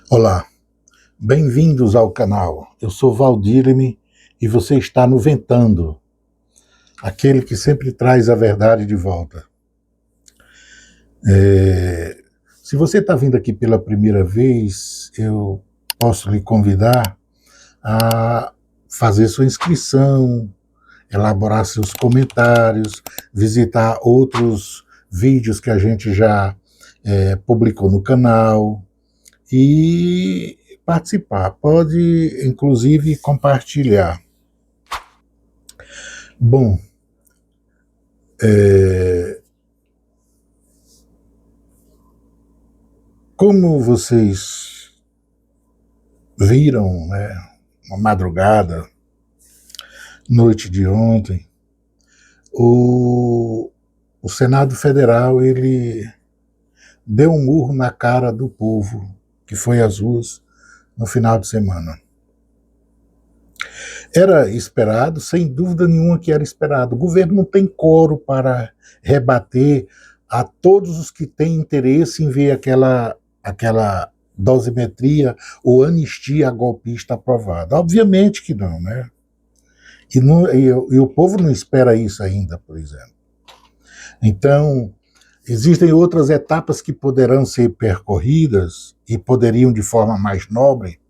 Olá, bem-vindos ao canal. Eu sou Valdir-me e você está no Ventando, aquele que sempre traz a verdade de volta. Se você está vindo aqui pela primeira vez, eu posso lhe convidar a fazer sua inscrição, elaborar seus comentários, visitar outros vídeos que a gente já publicou no canal e participar. Pode, inclusive, compartilhar. Bom, como vocês viram, né, uma madrugada, noite de ontem, o Senado Federal ele deu um murro na cara do povo que foi às ruas no final de semana. Era esperado, sem dúvida nenhuma que era esperado. O governo não tem coro para rebater a todos os que têm interesse em ver aquela dosimetria ou anistia golpista aprovada. Obviamente que não, né? E o povo não espera isso ainda, por exemplo. Então, existem outras etapas que poderão ser percorridas e poderiam de forma mais nobre,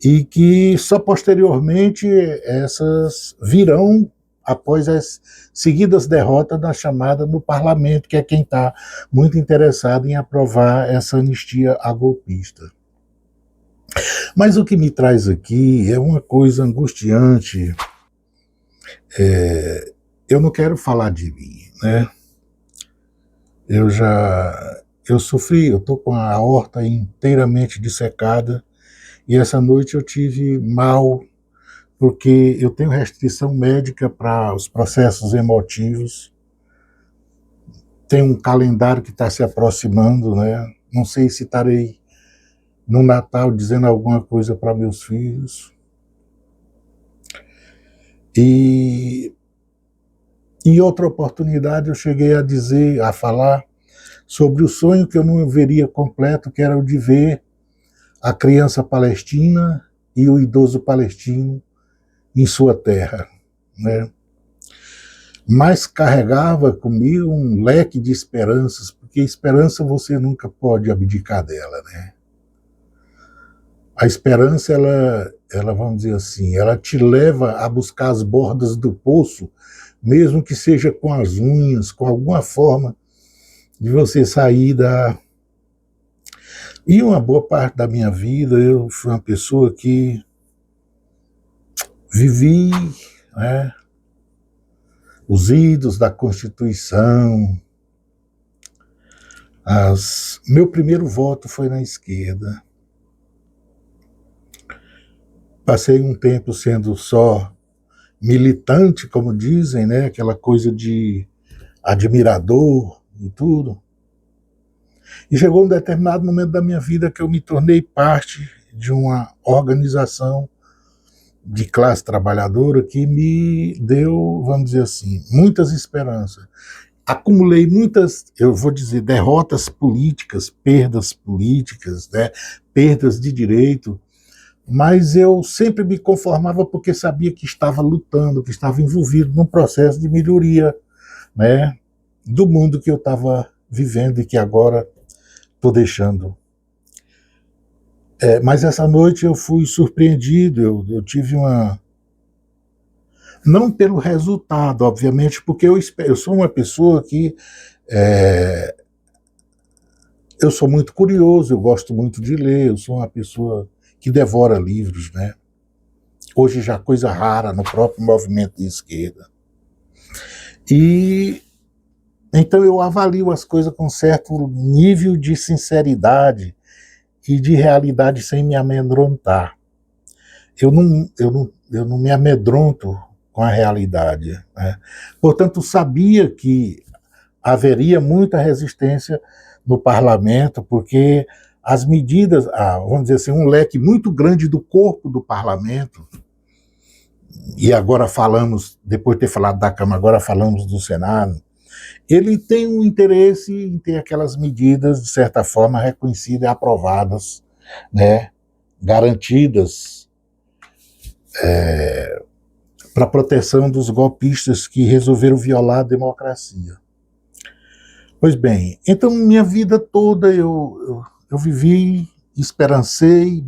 e que só posteriormente essas virão após as seguidas derrotas da chamada no parlamento, que é quem está muito interessado em aprovar essa anistia a golpista. Mas o que me traz aqui é uma coisa angustiante. Eu não quero falar de mim, né? Eu sofri, eu estou com a aorta inteiramente dissecada, e essa noite eu tive mal, porque eu tenho restrição médica para os processos emotivos, tem um calendário que está se aproximando, né? Não sei se estarei no Natal dizendo alguma coisa para meus filhos. E em outra oportunidade eu cheguei a falar sobre o sonho que eu não veria completo, que era o de ver a criança palestina e o idoso palestino em sua terra, né? Mas carregava comigo um leque de esperanças, porque esperança você nunca pode abdicar dela, né? A esperança, ela, vamos dizer assim, ela te leva a buscar as bordas do poço, mesmo que seja com as unhas, com alguma forma de você sair da... E uma boa parte da minha vida, eu fui uma pessoa que vivi, né, os idos da Constituição. Meu primeiro voto foi na esquerda. Passei um tempo sendo só militante, como dizem, né, aquela coisa de admirador e tudo. E chegou um determinado momento da minha vida que eu me tornei parte de uma organização de classe trabalhadora que me deu, vamos dizer assim, muitas esperanças. Acumulei muitas, eu vou dizer, derrotas políticas, né, perdas de direito, mas eu sempre me conformava porque sabia que estava lutando, que estava envolvido num processo de melhoria, né, do mundo que eu estava vivendo e que agora estou deixando. Mas essa noite eu fui surpreendido, eu tive uma... Não pelo resultado, obviamente, porque eu sou uma pessoa que... eu sou muito curioso, eu gosto muito de ler, eu sou uma pessoa que devora livros, né? Hoje já coisa rara no próprio movimento de esquerda. E então eu avalio as coisas com certo nível de sinceridade e de realidade sem me amedrontar. Eu não me amedronto com a realidade, né? Portanto, sabia que haveria muita resistência no parlamento, porque as medidas, vamos dizer assim, um leque muito grande do corpo do parlamento, e agora falamos, depois de ter falado da Câmara, agora falamos do Senado, ele tem um interesse em ter aquelas medidas, de certa forma, reconhecidas e aprovadas, né, garantidas para a proteção dos golpistas que resolveram violar a democracia. Pois bem, então minha vida toda eu vivi, esperancei,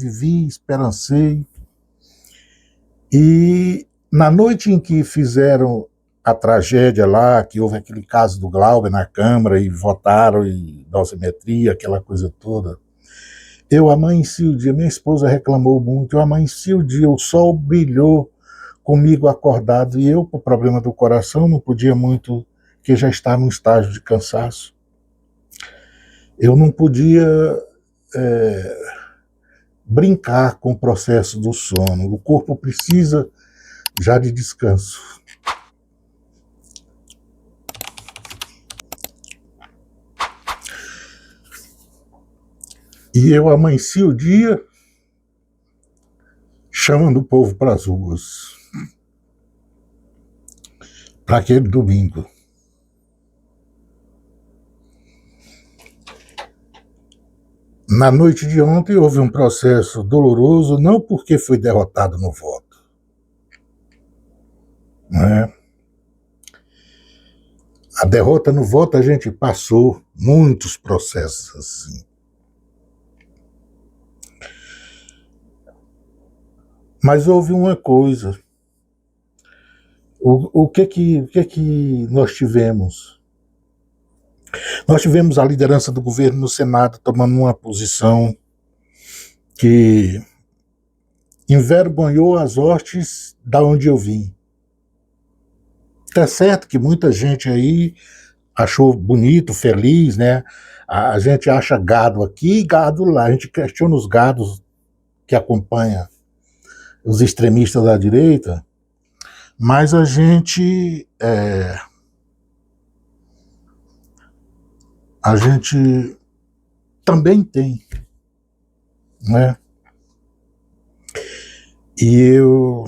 e na noite em que fizeram a tragédia lá, que houve aquele caso do Glauber na Câmara e votaram, e dosimetria, aquela coisa toda, eu amanheci o dia, minha esposa reclamou muito, eu amanheci o dia, o sol brilhou comigo acordado, e eu, por problema do coração, não podia muito, que já estava em estágio de cansaço. Eu não podia brincar com o processo do sono. O corpo precisa já de descanso. E eu amanheci o dia chamando o povo para as ruas, para aquele domingo. Na noite de ontem houve um processo doloroso, não porque foi derrotado no voto, né? A derrota no voto a gente passou muitos processos assim. Mas houve uma coisa. O que nós tivemos? Nós tivemos a liderança do governo no Senado tomando uma posição que envergonhou as hostes da onde eu vim. Tá certo que muita gente aí achou bonito, feliz, né? A gente acha gado aqui e gado lá. A gente questiona os gados que acompanham os extremistas da direita, mas a gente também tem, né? E eu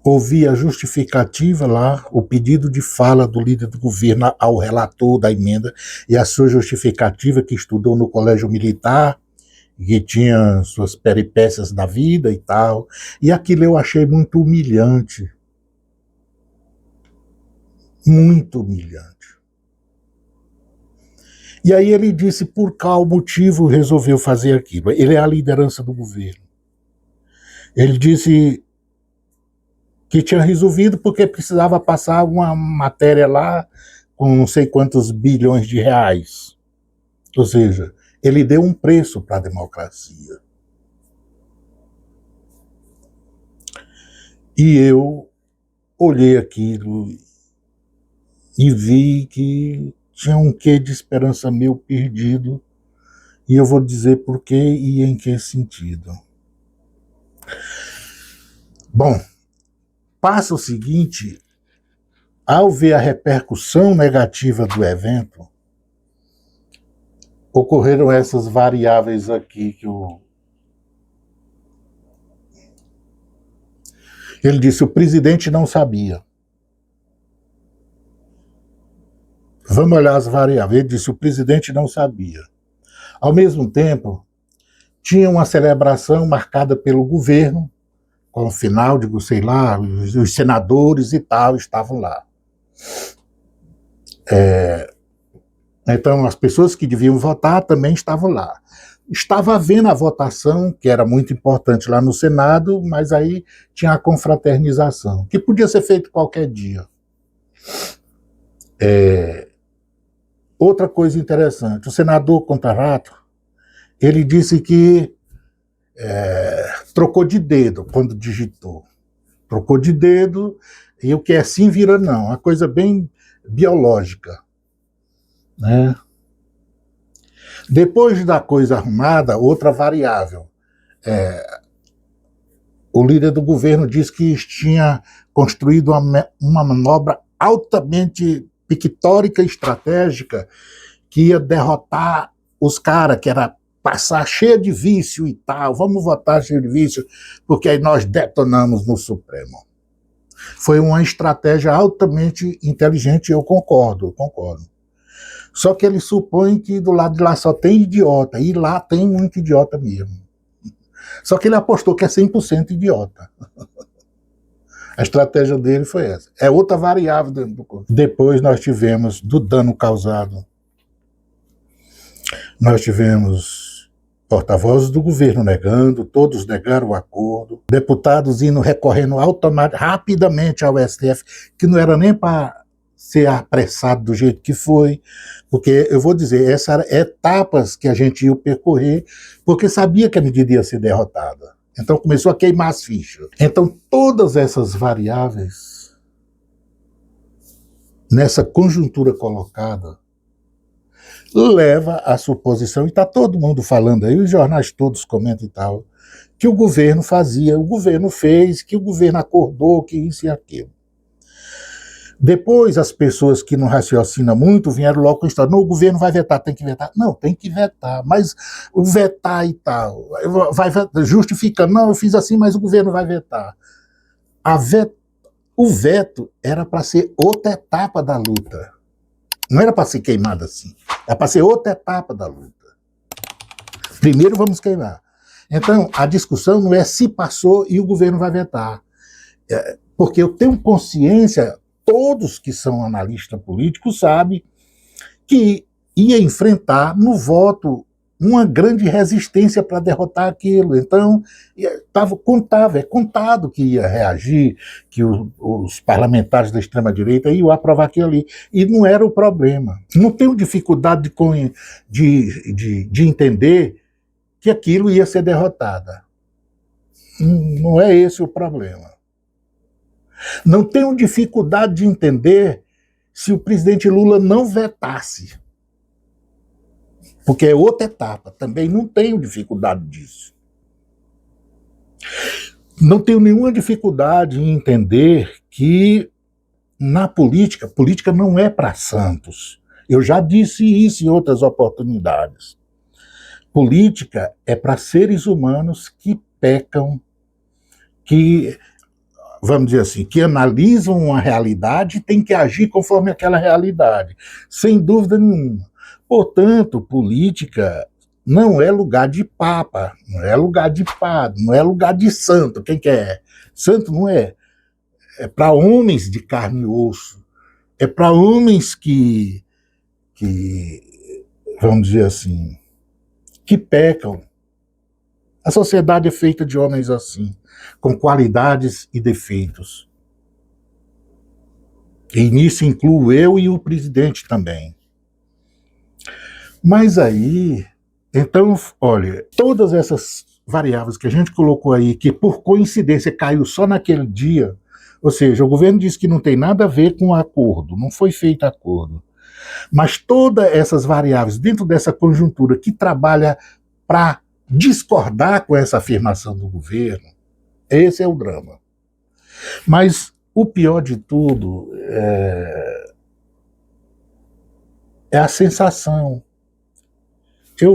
ouvi a justificativa lá, o pedido de fala do líder do governo ao relator da emenda, e a sua justificativa, que estudou no colégio militar, que tinha suas peripécias da vida e tal, e aquilo eu achei muito humilhante. Muito humilhante. E aí ele disse por qual motivo resolveu fazer aquilo. Ele é a liderança do governo. Ele disse que tinha resolvido porque precisava passar uma matéria lá com não sei quantos bilhões de reais. Ou seja, ele deu um preço para a democracia. E eu olhei aquilo e vi que tinha um quê de esperança meu perdido, e eu vou dizer por quê e em que sentido. Bom, passa o seguinte, ao ver a repercussão negativa do evento, ocorreram essas variáveis aqui que ele disse, o presidente não sabia. Vamos olhar as variáveis. Ele disse, o presidente não sabia. Ao mesmo tempo, tinha uma celebração marcada pelo governo, com o final, digo, sei lá, os senadores e tal estavam lá. Então, as pessoas que deviam votar também estavam lá. Estava havendo a votação, que era muito importante lá no Senado, mas aí tinha a confraternização, que podia ser feito qualquer dia. Outra coisa interessante, o senador Contarato, ele disse que trocou de dedo quando digitou. Trocou de dedo, e o que é sim vira não, uma coisa bem biológica, né? Depois da coisa arrumada, outra variável. O líder do governo disse que tinha construído uma manobra altamente pictórica e estratégica que ia derrotar os caras, que era passar cheio de vício e tal, vamos votar cheio de vício, porque aí nós detonamos no Supremo. Foi uma estratégia altamente inteligente, eu concordo. Só que ele supõe que do lado de lá só tem idiota, e lá tem muito idiota mesmo. Só que ele apostou que é 100% idiota. A estratégia dele foi essa. É outra variável dentro do corpo. Depois nós tivemos, do dano causado, nós tivemos porta-vozes do governo negando, todos negaram o acordo, deputados indo recorrendo rapidamente ao STF, que não era nem para ser apressado do jeito que foi, porque eu vou dizer, essas eram etapas que a gente ia percorrer, porque sabia que a medida ia ser derrotada. Então começou a queimar as fichas. Então todas essas variáveis, nessa conjuntura colocada, leva à suposição, e está todo mundo falando aí, os jornais todos comentam e tal, que o governo fazia, o governo fez, que o governo acordou, que isso e aquilo. Depois as pessoas que não raciocinam muito vieram logo com a história, não, o governo vai vetar, tem que vetar. Não, tem que vetar, mas vetar e tal, vai justificando, não, eu fiz assim, mas o governo vai vetar. O veto era para ser outra etapa da luta. Não era para ser queimado assim, era para ser outra etapa da luta. Primeiro vamos queimar. Então, a discussão não é se passou e o governo vai vetar. Porque eu tenho consciência, todos que são analistas políticos sabem que ia enfrentar no voto uma grande resistência para derrotar aquilo. Então, é contado que ia reagir, que os parlamentares da extrema-direita iam aprovar aquilo ali. E não era o problema. Não tenho dificuldade de entender que aquilo ia ser derrotado. Não é esse o problema. Não tenho dificuldade de entender se o presidente Lula não vetasse. Porque é outra etapa, também não tenho dificuldade disso. Não tenho nenhuma dificuldade em entender que na política não é para santos. Eu já disse isso em outras oportunidades. Política é para seres humanos que pecam, que, vamos dizer assim, que analisam uma realidade e têm que agir conforme aquela realidade, sem dúvida nenhuma. Portanto, política não é lugar de papa, não é lugar de padre, não é lugar de santo. Quem que é? Santo não é. É para homens de carne e osso. É para homens que, vamos dizer assim, que pecam. A sociedade é feita de homens assim, com qualidades e defeitos. E nisso incluo eu e o presidente também. Mas aí, então, olha, todas essas variáveis que a gente colocou aí, que por coincidência caiu só naquele dia, ou seja, o governo disse que não tem nada a ver com o acordo, não foi feito acordo. Mas todas essas variáveis dentro dessa conjuntura que trabalha para discordar com essa afirmação do governo, esse é o drama. Mas o pior de tudo é a sensação. Eu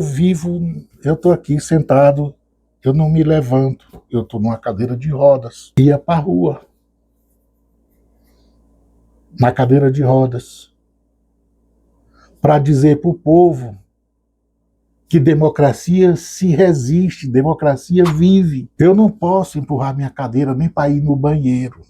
estou aqui sentado, eu não me levanto, eu estou numa cadeira de rodas. Ia para a rua, na cadeira de rodas, para dizer para o povo que democracia se resiste, democracia vive. Eu não posso empurrar minha cadeira nem para ir no banheiro.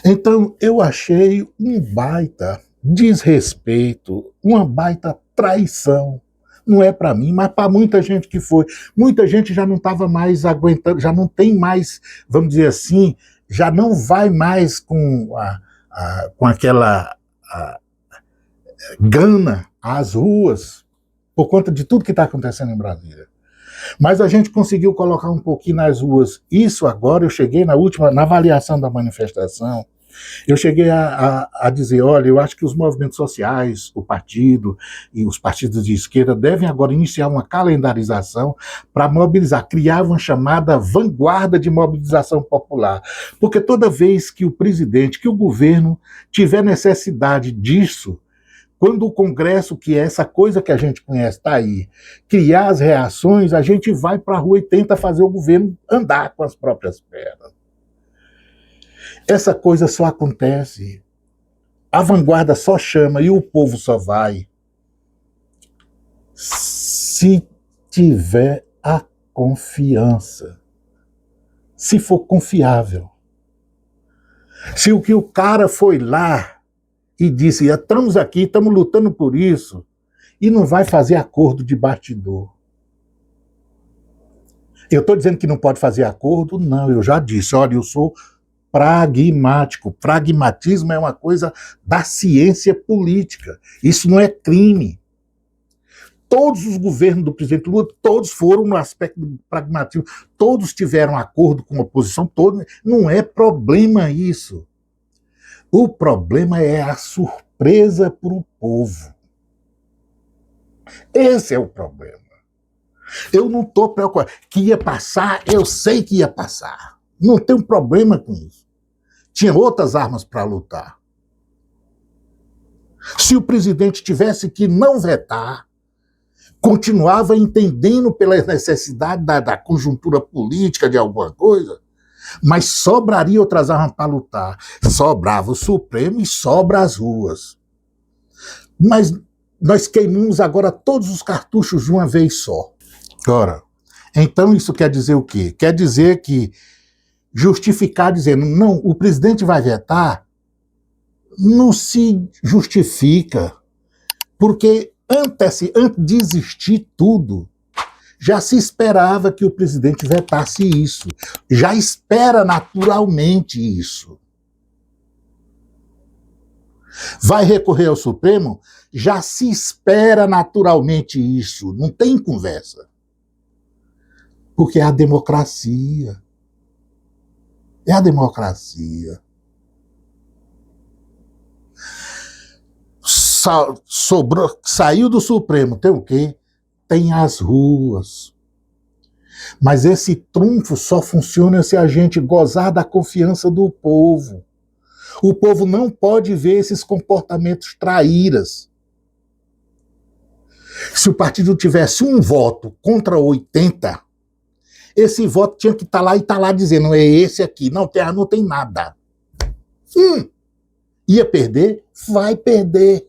Então, eu achei um baita desrespeito, uma baita traição. Não é para mim, mas para muita gente que foi. Muita gente já não estava mais aguentando, já não tem mais, vamos dizer assim, já não vai mais com aquela gana às ruas, por conta de tudo que está acontecendo em Brasília. Mas a gente conseguiu colocar um pouquinho nas ruas. Isso agora, eu cheguei na avaliação da manifestação, Eu cheguei a dizer, olha, eu acho que os movimentos sociais, o partido e os partidos de esquerda devem agora iniciar uma calendarização para mobilizar, criar uma chamada vanguarda de mobilização popular. Porque toda vez que o presidente, que o governo tiver necessidade disso, quando o Congresso, que é essa coisa que a gente conhece, está aí, criar as reações, a gente vai para a rua e tenta fazer o governo andar com as próprias pernas. Essa coisa só acontece, a vanguarda só chama e o povo só vai se tiver a confiança, se for confiável. Se o que o cara foi lá e disse, estamos aqui, estamos lutando por isso, e não vai fazer acordo de bastidor. Eu estou dizendo que não pode fazer acordo? Não, eu já disse, olha, eu sou pragmático. Pragmatismo é uma coisa da ciência política. Isso não é crime. Todos os governos do presidente Lula, todos foram no aspecto do pragmatismo, todos tiveram acordo com a oposição, todos, não é problema isso. O problema é a surpresa para o povo. Esse é o problema. Eu não estou preocupado. Que ia passar, eu sei que ia passar. Não tem um problema com isso. Tinha outras armas para lutar. Se o presidente tivesse que não vetar, continuava entendendo pela necessidade da conjuntura política de alguma coisa, mas sobraria outras armas para lutar. Sobrava o Supremo e sobra as ruas. Mas nós queimamos agora todos os cartuchos de uma vez só. Ora, então isso quer dizer o quê? Quer dizer que justificar dizendo, não, o presidente vai vetar, não se justifica, porque antes de existir tudo, já se esperava que o presidente vetasse isso, já espera naturalmente isso. Vai recorrer ao Supremo, já se espera naturalmente isso, não tem conversa. Porque é a democracia. É a democracia. Saiu do Supremo, tem o quê? Tem as ruas. Mas esse trunfo só funciona se a gente gozar da confiança do povo. O povo não pode ver esses comportamentos traíras. Se o partido tivesse um voto contra 80, esse voto tinha que estar lá e estar lá dizendo, é esse aqui, não tem nada. Ia perder? Vai perder.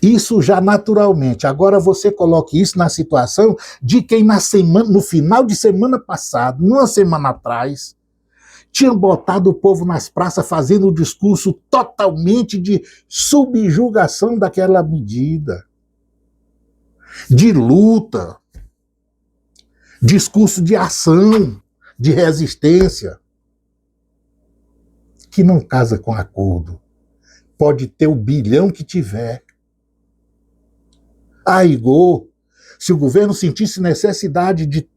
Isso já naturalmente. Agora você coloque isso na situação de quem no final de semana passada, numa semana atrás, tinha botado o povo nas praças fazendo um discurso totalmente de subjugação daquela medida, de luta, discurso de ação, de resistência, que não casa com acordo. Pode ter o bilhão que tiver. A rigor, se o governo sentisse necessidade de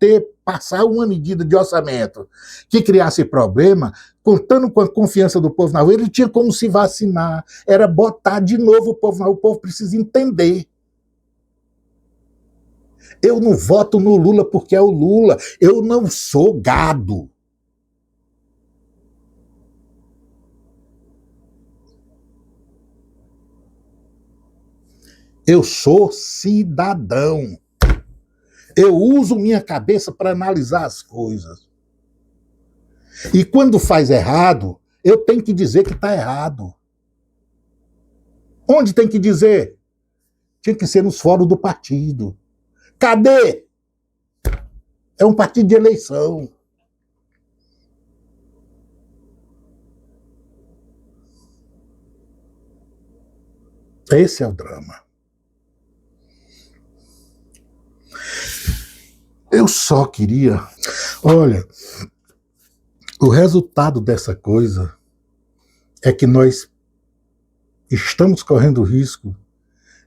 passar uma medida de orçamento que criasse problema, contando com a confiança do povo na rua, ele tinha como se vacinar, era botar de novo o povo na rua, o povo precisa entender. Eu não voto no Lula porque é o Lula, eu não sou gado. Eu sou cidadão. Eu uso minha cabeça para analisar as coisas. E quando faz errado, eu tenho que dizer que está errado. Onde tem que dizer? Tinha que ser nos fóruns do partido. Cadê? É um partido de eleição. Esse é o drama. Eu só queria... Olha, o resultado dessa coisa é que nós estamos correndo o risco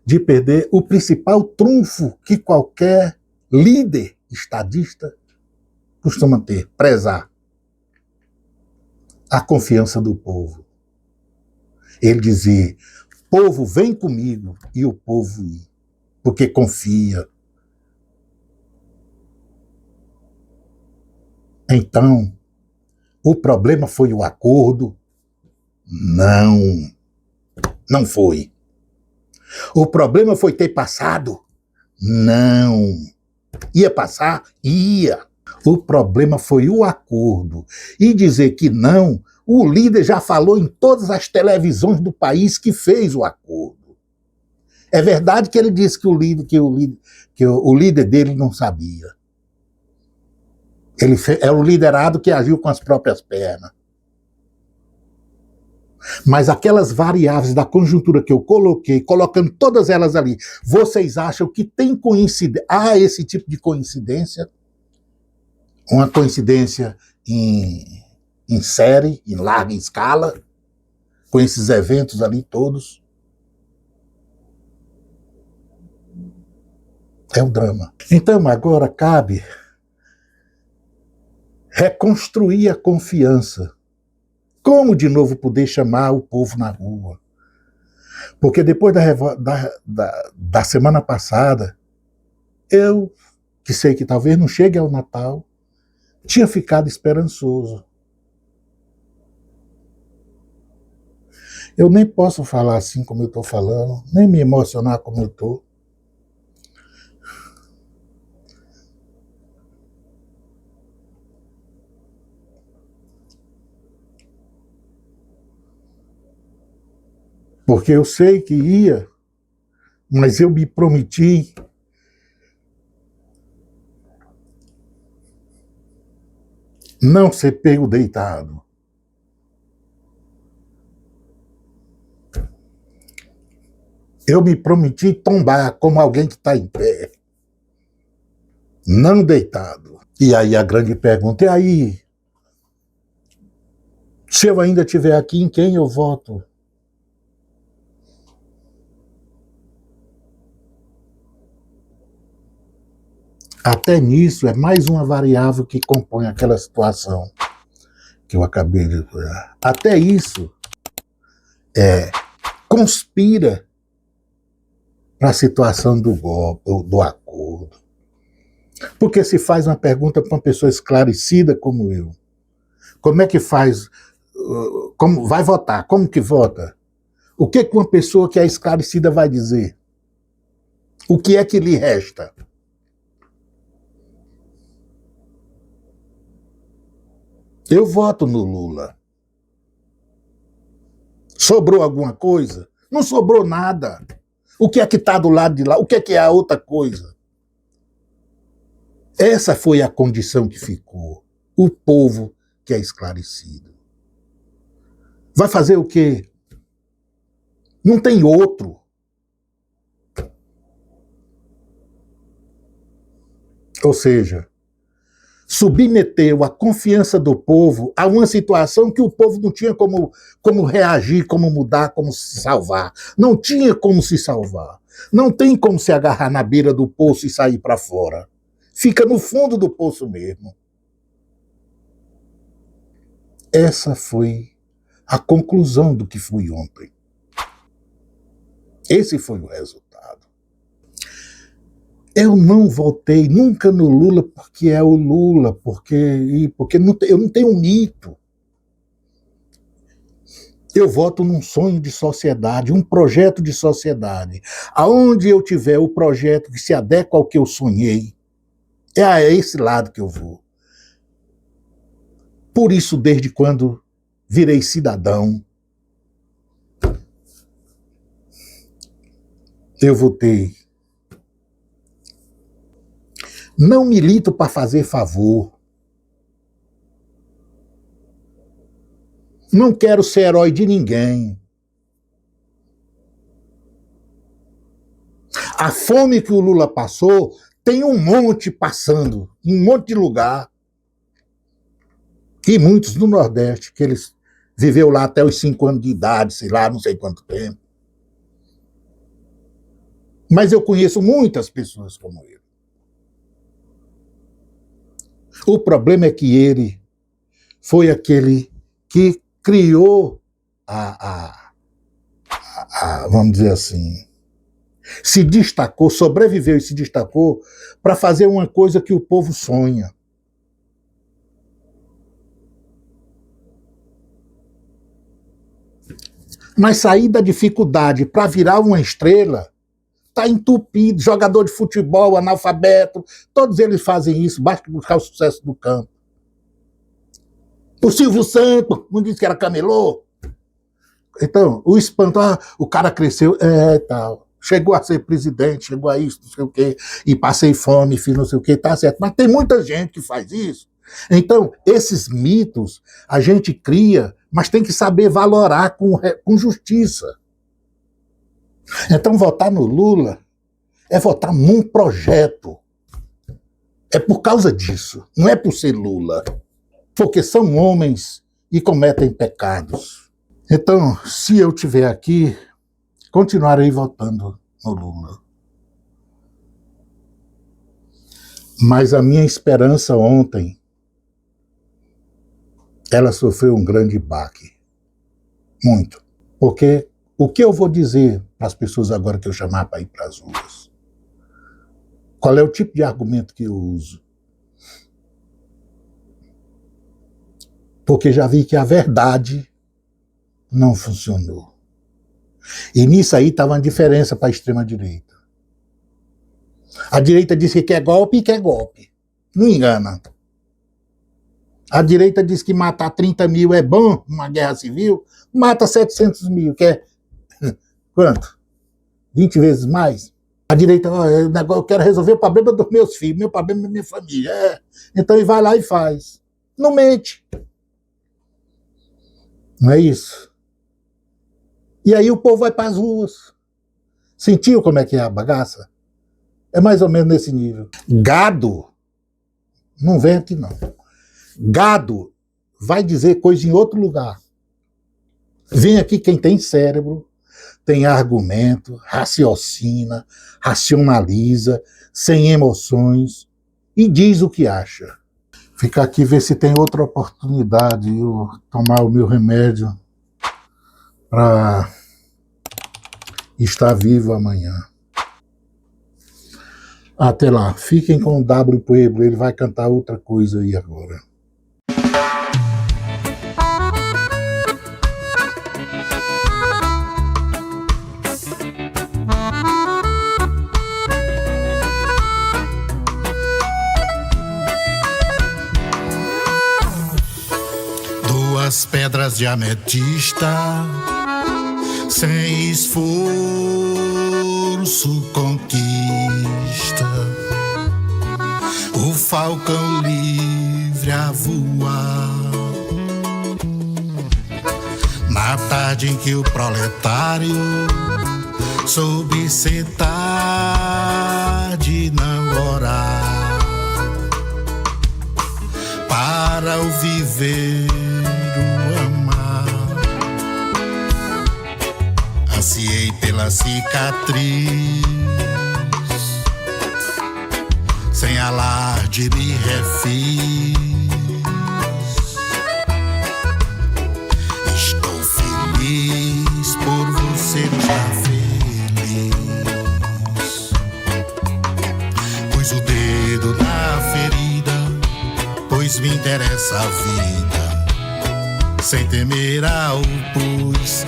de perder o principal trunfo que qualquer líder estadista costuma ter, prezar. a confiança do povo. Ele dizia, povo, vem comigo, e o povo ia, porque confia. Então, o problema foi o acordo? Não, não foi. O problema foi ter passado? Não. Ia passar? Ia. O problema foi o acordo. E dizer que não, o líder já falou em todas as televisões do país que fez o acordo. É verdade que ele disse que o líder dele não sabia. Ele era o liderado que agiu com as próprias pernas. Mas aquelas variáveis da conjuntura que eu coloquei, colocando todas elas ali, vocês acham que tem coincidência? Há esse tipo de coincidência? Uma coincidência em série, em larga escala, com esses eventos ali todos? É o drama. Então agora cabe reconstruir a confiança. Como de novo poder chamar o povo na rua? Porque depois da semana passada, eu, que sei que talvez não chegue ao Natal, tinha ficado esperançoso. Eu nem posso falar assim como eu estou falando, nem me emocionar como eu estou. Porque eu sei que ia, mas eu me prometi não ser pego deitado. Eu me prometi tombar como alguém que está em pé, não deitado. E aí a grande pergunta, e aí? Se eu ainda estiver aqui, em quem eu voto? Até nisso é mais uma variável que compõe aquela situação que eu acabei de falar. Até isso conspira para a situação do golpe, do acordo. Porque se faz uma pergunta para uma pessoa esclarecida como eu, como é que faz, como vai votar, como que vota? O que uma pessoa que é esclarecida vai dizer? O que é que lhe resta? Eu voto no Lula. Sobrou alguma coisa? Não sobrou nada. O que é que está do lado de lá? O que é a outra coisa? Essa foi a condição que ficou. O povo que é esclarecido. Vai fazer o quê? Não tem outro. Ou seja, submeteu a confiança do povo a uma situação que o povo não tinha como reagir, como mudar, como se salvar. Não tinha como se salvar. Não tem como se agarrar na beira do poço e sair para fora. Fica no fundo do poço mesmo. Essa foi a conclusão do que fui ontem. Esse foi o resultado. Eu não votei nunca no Lula porque é o Lula, porque eu não tenho um mito. Eu voto num sonho de sociedade, um projeto de sociedade. Aonde eu tiver o projeto que se adequa ao que eu sonhei, é a esse lado que eu vou. Por isso, desde quando virei cidadão, eu votei. Não milito para fazer favor. Não quero ser herói de ninguém. A fome que o Lula passou, tem um monte passando, em um monte de lugar. E muitos no Nordeste, que eles viveu lá até os 5 anos de idade, sei lá, não sei quanto tempo. Mas eu conheço muitas pessoas como ele. O problema é que ele foi aquele que criou vamos dizer assim, se destacou, sobreviveu e se destacou para fazer uma coisa que o povo sonha. Mas sair da dificuldade para virar uma estrela está entupido. Jogador de futebol, analfabeto, todos eles fazem isso, basta buscar o sucesso do campo. O Silvio Santos, não disse que era camelô? Então, o espanto, o cara cresceu, tal. Chegou a ser presidente, chegou a isso, não sei o quê, e passei fome, fiz não sei o quê, tá certo. Mas tem muita gente que faz isso. Então, esses mitos a gente cria, mas tem que saber valorar com justiça. Então, votar no Lula é votar num projeto. É por causa disso, não é por ser Lula. Porque são homens e cometem pecados. Então, se eu estiver aqui, continuarei votando no Lula. Mas a minha esperança ontem, ela sofreu um grande baque. Muito. Porque o que eu vou dizer para as pessoas agora que eu chamar para ir para as ruas? Qual é o tipo de argumento que eu uso? Porque já vi que a verdade não funcionou. E nisso aí estava uma diferença para a extrema-direita. A direita disse que quer golpe e quer golpe. Não engana. A direita diz que matar 30 mil é bom numa guerra civil, mata 700 mil, que é quanto? 20 vezes mais? A direita, eu quero resolver o problema dos meus filhos, meu problema é minha família. Então ele vai lá e faz. Não mente. Não é isso? E aí o povo vai para as ruas. Sentiu como é que é a bagaça? É mais ou menos nesse nível. Gado não vem aqui, não. Gado vai dizer coisa em outro lugar. Vem aqui quem tem cérebro, tem argumento, raciocina, racionaliza, sem emoções e diz o que acha. Ficar aqui ver se tem outra oportunidade de eu tomar o meu remédio para estar vivo amanhã. Até lá. Fiquem com o W Pueblo, ele vai cantar outra coisa aí agora. Duas pedras de ametista, sem esforço conquista o falcão livre a voar. Na tarde em que o proletário soube sentar de não orar para o viver, o amar. Ansiei pela cicatriz, sem alarde me refiz. Estou feliz por você estar feliz. Pus o dedo na ferida, pois me interessa a vida. Sem temer ao pus,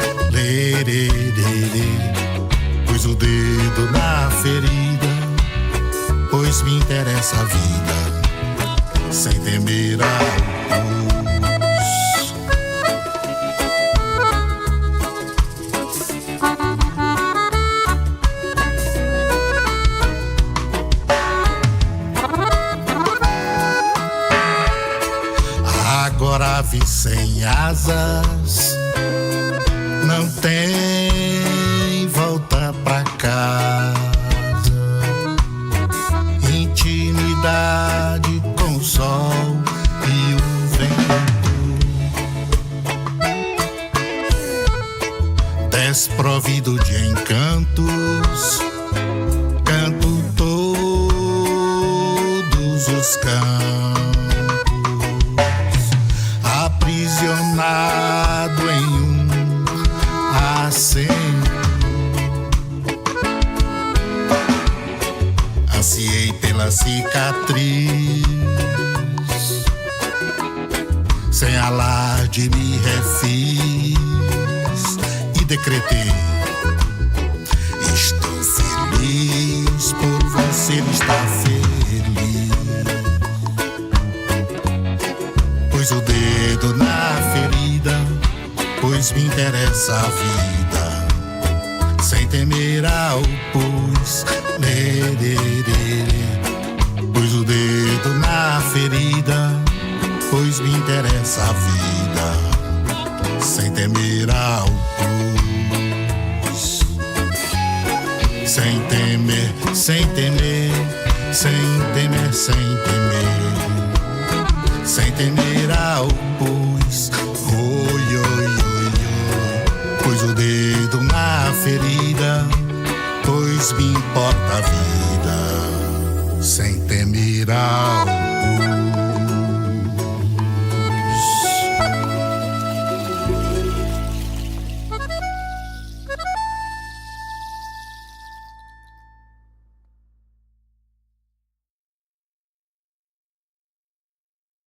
pus o dedo na ferida, pois me interessa a vida. Sem temer ao pus. Agora ave sem asas não tem volta pra casa. Intimidade com o sol e o vento, desprovido de encantos, canto todos os cantos. Aprisionado a cicatriz. Sem alarde me refiz e decretei: estou feliz por você estar feliz. Pus o dedo na ferida, pois me interessa a vida, sem temer ao pus. Pus o dedo na ferida, pois me interessa a vida, sem temer ao pus. Sem temer, sem temer, sem temer, sem temer, sem temer ao pus. Oi, oi, oi, oi. Pus o dedo na ferida, pois me importa a vida, sem temer ao